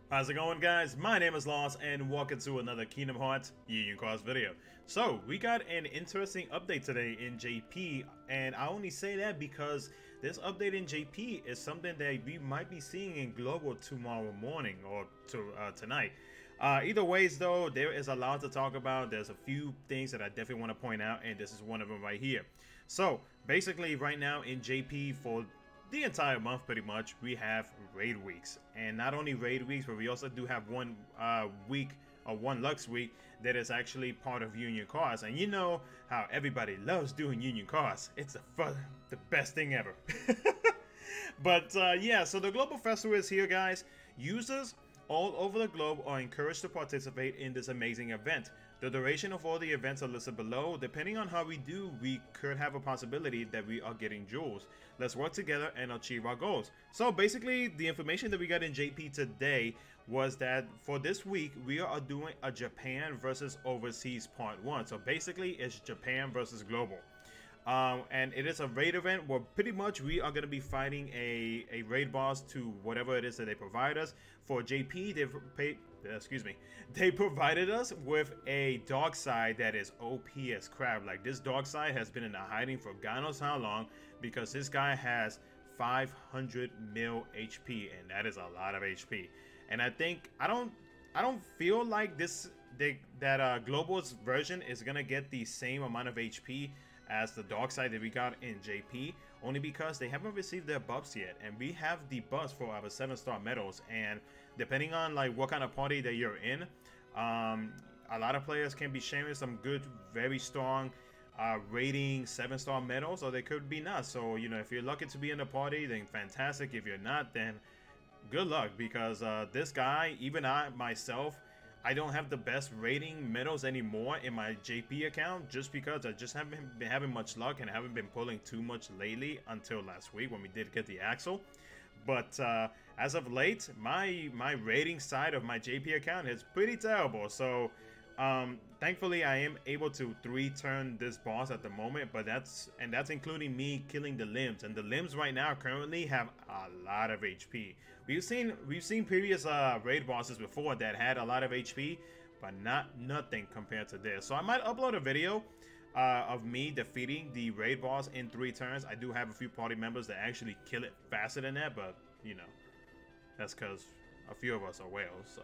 How's it going, guys? My name is Lost and welcome to another Kingdom Hearts Union Cross video. So we got an interesting update today in JP, and I only say that because this update in JP is something that we might be seeing in Global tomorrow morning or tonight. Either ways though, there is a lot to talk about. There's a few things that I definitely want to point out, and this is one of them right here. So basically right now in JP for the entire month pretty much we have raid weeks, and not only raid weeks, but we also do have one week or one Lux week that is actually part of Union Cross. And you know how everybody loves doing Union Cross. It's the best thing ever. But yeah, so the Global Festival is here, guys. Users all over the globe are encouraged to participate in this amazing event. The duration of all the events are listed below. Depending on how we do, we could have a possibility that we are getting jewels. Let's work together and achieve our goals. So basically, the information that we got in JP today was that for this week, we are doing a Japan versus Overseas Part 1. So basically, it's Japan versus Global. And it is a raid event where pretty much we are going to be fighting a raid boss to whatever it is that they provide us. For JP, they provided us with a dark side that is OP as crap. Like, this dark side has been in a hiding for God knows how long, because this guy has 500 mil HP, and that is a lot of HP. And I think I don't feel like Global's version is gonna get the same amount of HP as the dark side that we got in JP, only because they haven't received their buffs yet, and we have the buffs for our 7-star medals. And depending on like what kind of party that you're in, a lot of players can be sharing some good, very strong rating 7-star medals, or they could be not. So you know, if you're lucky to be in the party, then fantastic. If you're not, then good luck, because this guy, even I myself, I don't have the best rating medals anymore in my JP account, just because I just haven't been having much luck and haven't been pulling too much lately until last week when we did get the Axle. But as of late, my rating side of my JP account is pretty terrible. So thankfully I am able to 3-turn this boss at the moment, but that's including me killing the limbs, and the limbs right now currently have a lot of HP. We've seen previous raid bosses before that had a lot of HP, but nothing compared to this. So I might upload a video of me defeating the raid boss in 3 turns. I do have a few party members that actually kill it faster than that, but you know, that's because a few of us are whales. So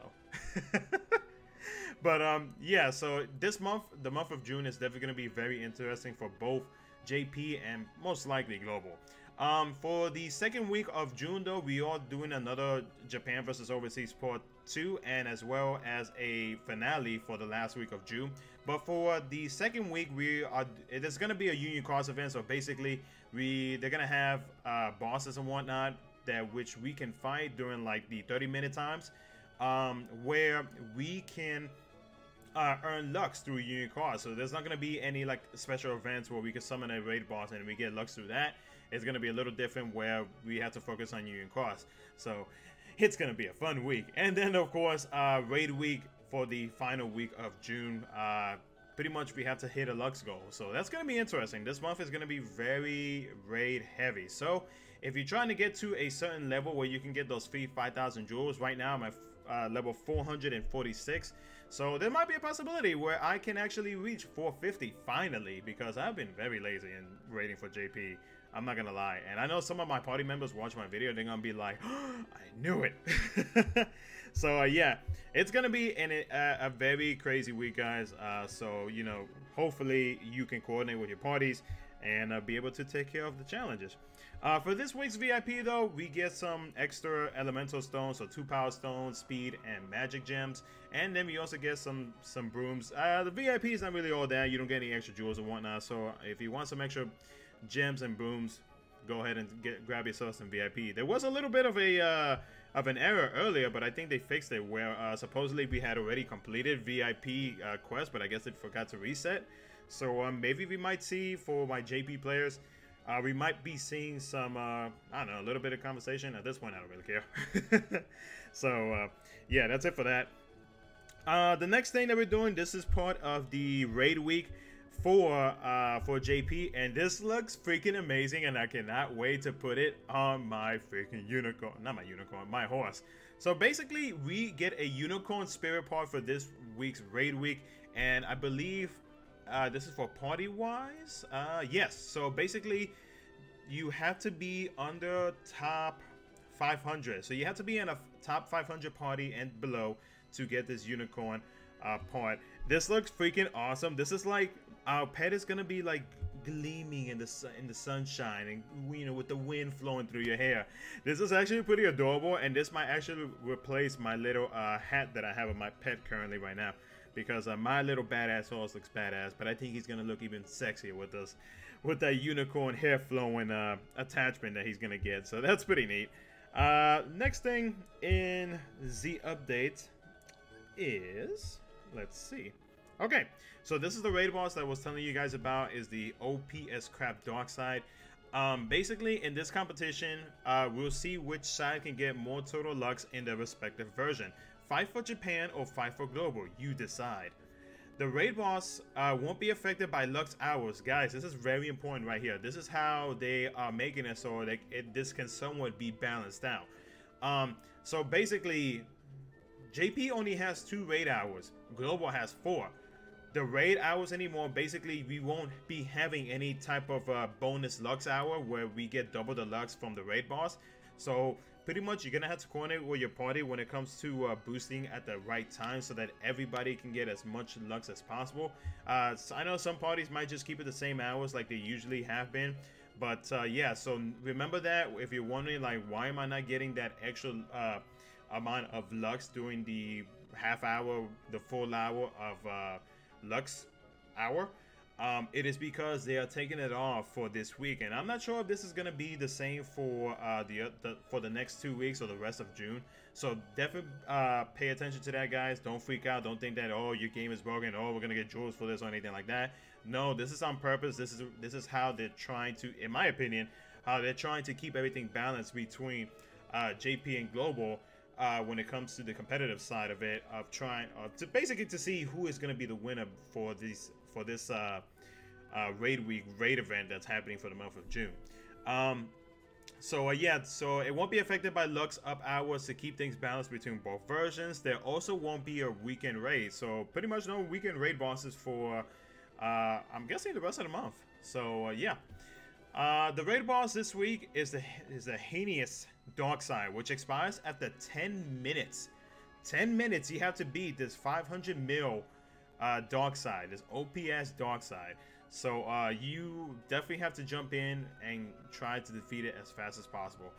but yeah, so this month, the month of June, is definitely going to be very interesting for both JP and most likely Global. For the second week of June though, we are doing another Japan versus Overseas Part 2, and as well as a finale for the last week of June. But for the second week, it is going to be a Union Cross event. So basically they're going to have bosses and whatnot which we can fight during like the 30-minute times, where we can earn Lux through Union Cross. So there's not going to be any like special events where we can summon a raid boss and we get Lux through that. It's going to be a little different, where we have to focus on Union Cross. So it's going to be a fun week. And then of course raid week for the final week of June. Pretty much we have to hit a Lux goal, so that's going to be interesting. This month is going to be very raid heavy. So if you're trying to get to a certain level where you can get those free 5,000 jewels, right now I'm at level 446. So there might be a possibility where I can actually reach 450 finally, because I've been very lazy in raiding for JP. I'm not gonna lie, and I know some of my party members watch my video, they're gonna be like, oh, I knew it. So yeah, it's gonna be a very crazy week, guys. So you know, hopefully you can coordinate with your parties and be able to take care of the challenges. For this week's VIP though, we get some extra elemental stones, so 2 power stones, speed, and magic gems, and then we also get some brooms. The VIP is not really all that. You don't get any extra jewels and whatnot. So if you want some extra gems and brooms, go ahead and grab yourself some VIP. There was a little bit of an error earlier, but I think they fixed it, where supposedly we had already completed VIP quest, but I guess it forgot to reset. So maybe we might see, for my JP players, we might be seeing some I don't know, a little bit of conversation. At this point I don't really care. So yeah, that's it for that. The next thing that we're doing, this is part of the raid week for JP, and this looks freaking amazing, and I cannot wait to put it on my freaking unicorn, not my unicorn, my horse. So basically, we get a unicorn spirit part for this week's raid week, and I believe this is for party wise. Yes. So basically, you have to be under top 500. So you have to be in a top 500 party and below to get this unicorn part. This looks freaking awesome. This is like our pet is gonna be like gleaming in the sunshine, and you know, with the wind flowing through your hair. This is actually pretty adorable, and this might actually replace my little hat that I have of my pet currently right now, because my little badass horse looks badass, but I think he's gonna look even sexier with this, with that unicorn hair flowing attachment that he's gonna get. So that's pretty neat. Next thing in the update is, let's see. Okay, so this is the raid boss that I was telling you guys about, is the OPS Crap Dark Side. Basically, in this competition, we'll see which side can get more total lux in their respective version. 5 for Japan or 5 for global, you decide. The raid boss won't be affected by lux hours. Guys, this is very important right here. This is how they are making it so that this can somewhat be balanced out. So basically, JP only has 2 raid hours. Global has 4. The raid hours anymore, basically we won't be having any type of bonus lux hour where we get double the lux from the raid boss. So pretty much you're gonna have to coordinate with your party when it comes to boosting at the right time, so that everybody can get as much lux as possible. So I know some parties might just keep it the same hours like they usually have been, but yeah, so remember that if you're wondering like, why am I not getting that extra amount of lux during the half hour, the full hour of lux hour, it is because they are taking it off for this week, and I'm not sure if this is going to be the same for for the next 2 weeks or the rest of June. So definitely pay attention to that, guys. Don't freak out. Don't think that, oh, your game is broken, oh, we're gonna get jewels for this or anything like that. No, this is on purpose. This is how they're trying to, in my opinion, how they're trying to keep everything balanced between JP and global. When it comes to the competitive side of it, of trying to basically to see who is going to be the winner for this raid week raid event that's happening for the month of June. So yeah, so it won't be affected by lux up hours to keep things balanced between both versions. There also won't be a weekend raid, so pretty much no weekend raid bosses for I'm guessing the rest of the month. So yeah, the raid boss this week is the heinous Dark Side, which expires after 10 minutes. 10 minutes you have to beat this 500 mil Dark Side, this OPS Dark Side. So you definitely have to jump in and try to defeat it as fast as possible.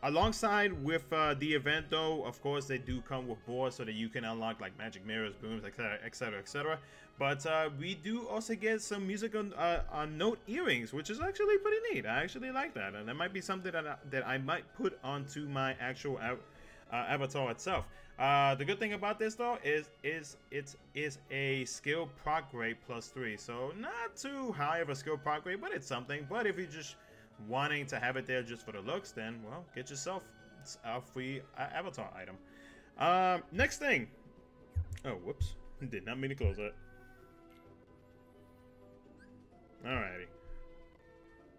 Alongside with the event though, of course, they do come with boards so that you can unlock like magic mirrors, booms, etc, etc, etc. But we do also get some musical note earrings, which is actually pretty neat. I actually like that, and that might be something that I might put onto my actual avatar itself. The good thing about this though is it is a skill proc grade +3, so not too high of a skill proc grade, but it's something. But if you're just wanting to have it there just for the looks, then well, get yourself a free avatar item. Next thing. Oh, whoops! Did not mean to close that. Alrighty.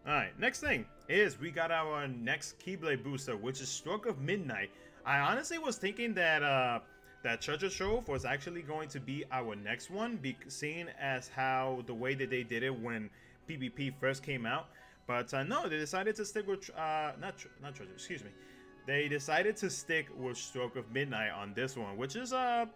Alright, next thing is we got our next Keyblade booster, which is Stroke of Midnight. I honestly was thinking that that Treasure Trove was actually going to be our next one, seeing as how the way that they did it when PvP first came out. But no, they decided to stick with not Treasure, excuse me. They decided to stick with Stroke of Midnight on this one, which is an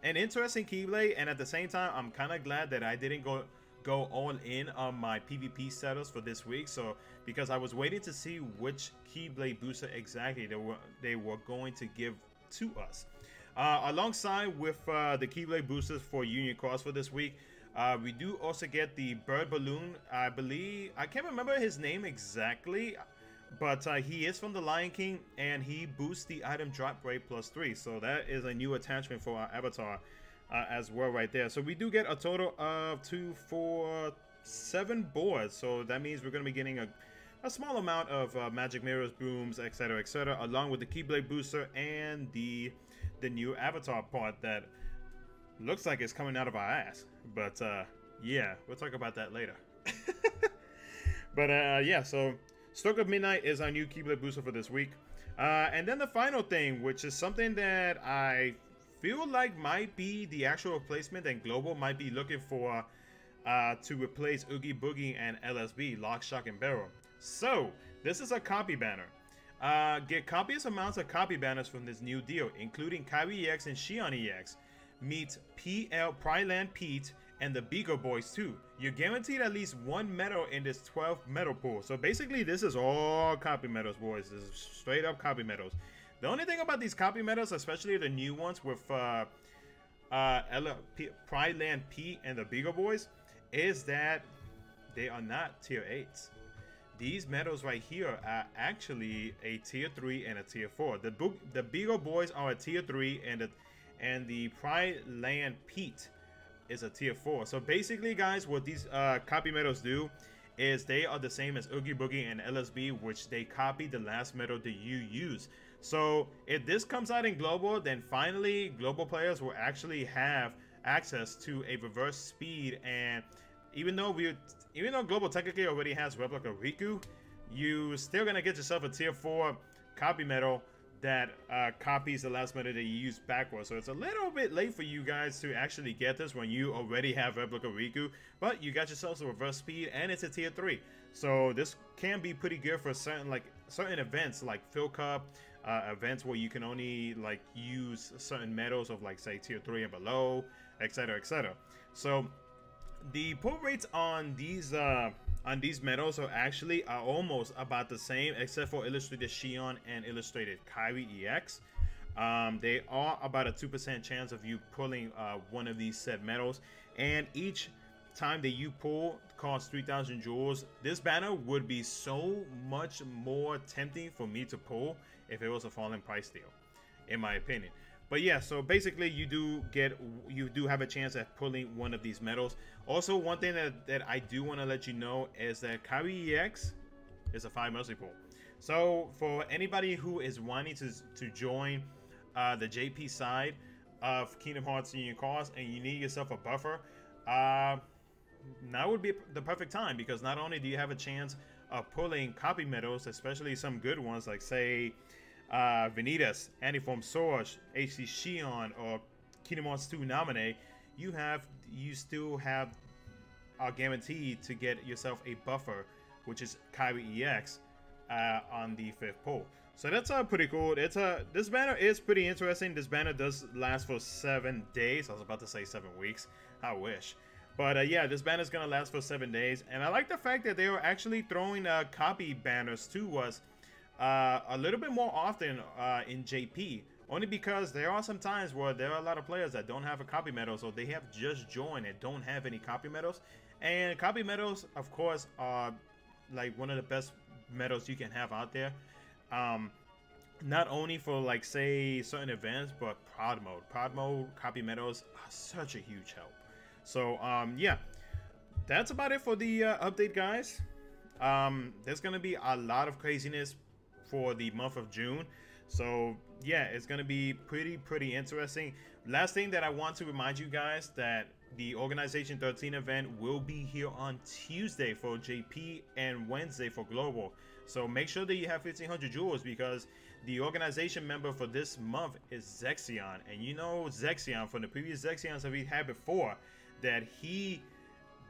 interesting Keyblade, and at the same time, I'm kind of glad that I didn't go all in on my PvP setups for this week, so because I was waiting to see which Keyblade booster exactly they were going to give to us. Alongside with the Keyblade boosters for Union Cross for this week, we do also get the Bird Balloon. I believe, I can't remember his name exactly, but he is from the Lion King, and he boosts the item drop rate +3, so that is a new attachment for our avatar as well right there. So we do get a total of 2, 4, 7 boards, so that means we're going to be getting a small amount of magic mirrors, booms, etc, along with the Keyblade booster and the new avatar part that looks like it's coming out of our ass. But yeah, we'll talk about that later. But yeah, so Stroke of Midnight is our new Keyblade booster for this week. And then the final thing, which is something that I feel like might be the actual replacement and Global might be looking for to replace Oogie Boogie and LSB, Lock, Shock, and Barrel. So, this is a copy banner. Get copious amounts of copy banners from this new deal, including Kyrie EX and Shion EX. Meet PL Pryland Pete and the Beagle Boys too. You're guaranteed at least one medal in this 12 medal pool. So basically this is all copy medals, boys. This is straight up copy medals. The only thing about these copy medals, especially the new ones with Pryland Pete and the Beagle Boys, is that they are not tier 8s. These medals right here are actually a tier 3 and a tier 4. The Beagle Boys are a tier 3 and the Pryland Pete is a tier 4. So basically, guys, what these copy medals do is they are the same as Oogie Boogie and LSB, which they copy the last medal that you use. So if this comes out in Global, then finally Global players will actually have access to a reverse speed. And even though Global technically already has Replica Riku, you still gonna get yourself a tier 4 copy medal that copies the last medal that you used backwards. So it's a little bit late for you guys to actually get this when you already have Replica Riku, but you got yourselves a reverse speed and it's a tier 3. So this can be pretty good for certain events like Phil Cup, events where you can only like use certain medals of like say tier 3 and below, etc, etc. So the pull rates on these medals are almost about the same, except for Illustrated Shion and Illustrated Kyrie EX. They are about a 2% chance of you pulling one of these said medals, and each time that you pull costs 3,000 jewels. This banner would be so much more tempting for me to pull if it was a falling price deal, in my opinion. But yeah, so basically you do have a chance at pulling one of these medals. Also, one thing that I do want to let you know is that Kyrie EX is a 5 mercy pool. So for anybody who is wanting to join the JP side of Kingdom Hearts Union Cause and you need yourself a buffer, now would be the perfect time, because not only do you have a chance of pulling copy medals, especially some good ones like say Vanitas, Antiform Source, HC Shion, or Kingdom Hearts 2 Nominee, you still have are guaranteed to get yourself a buffer, which is Kyrie EX on the 5th pull. So that's pretty cool. This banner is pretty interesting. This banner does last for 7 days. I was about to say 7 weeks. I wish. But yeah, this banner is gonna last for 7 days, and I like the fact that they were actually throwing copy banners to us a little bit more often in JP, only because there are some times where there are a lot of players that don't have a copy medal, so they have just joined and don't have any copy medals. And copy medals, of course, are like one of the best medals you can have out there, not only for like say certain events, but prod mode copy medals are such a huge help. So yeah, that's about it for the update, guys. There's gonna be a lot of craziness for the month of June, so yeah, it's gonna be pretty interesting. Last thing that I want to remind you guys, that the Organization 13 event will be here on Tuesday for JP and Wednesday for Global. So make sure that you have 1,500 jewels, because the organization member for this month is Zexion, and you know Zexion from the previous Zexions that we had before, that he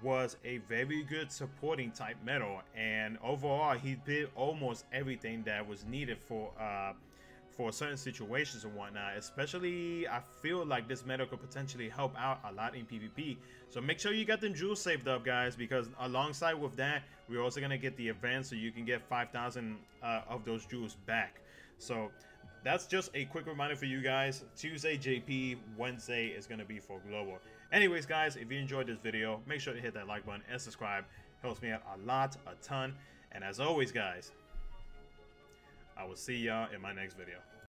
was a very good supporting type medal, and overall he did almost everything that was needed for certain situations and whatnot. Especially, I feel like this medal could potentially help out a lot in PvP. So make sure you got them jewels saved up, guys, because alongside with that, we're also gonna get the event, so you can get 5,000 of those jewels back. So that's just a quick reminder for you guys. Tuesday JP, Wednesday is gonna be for Global. Anyways, guys, if you enjoyed this video, make sure to hit that like button and subscribe. Helps me out a ton. And as always, guys, I will see y'all in my next video.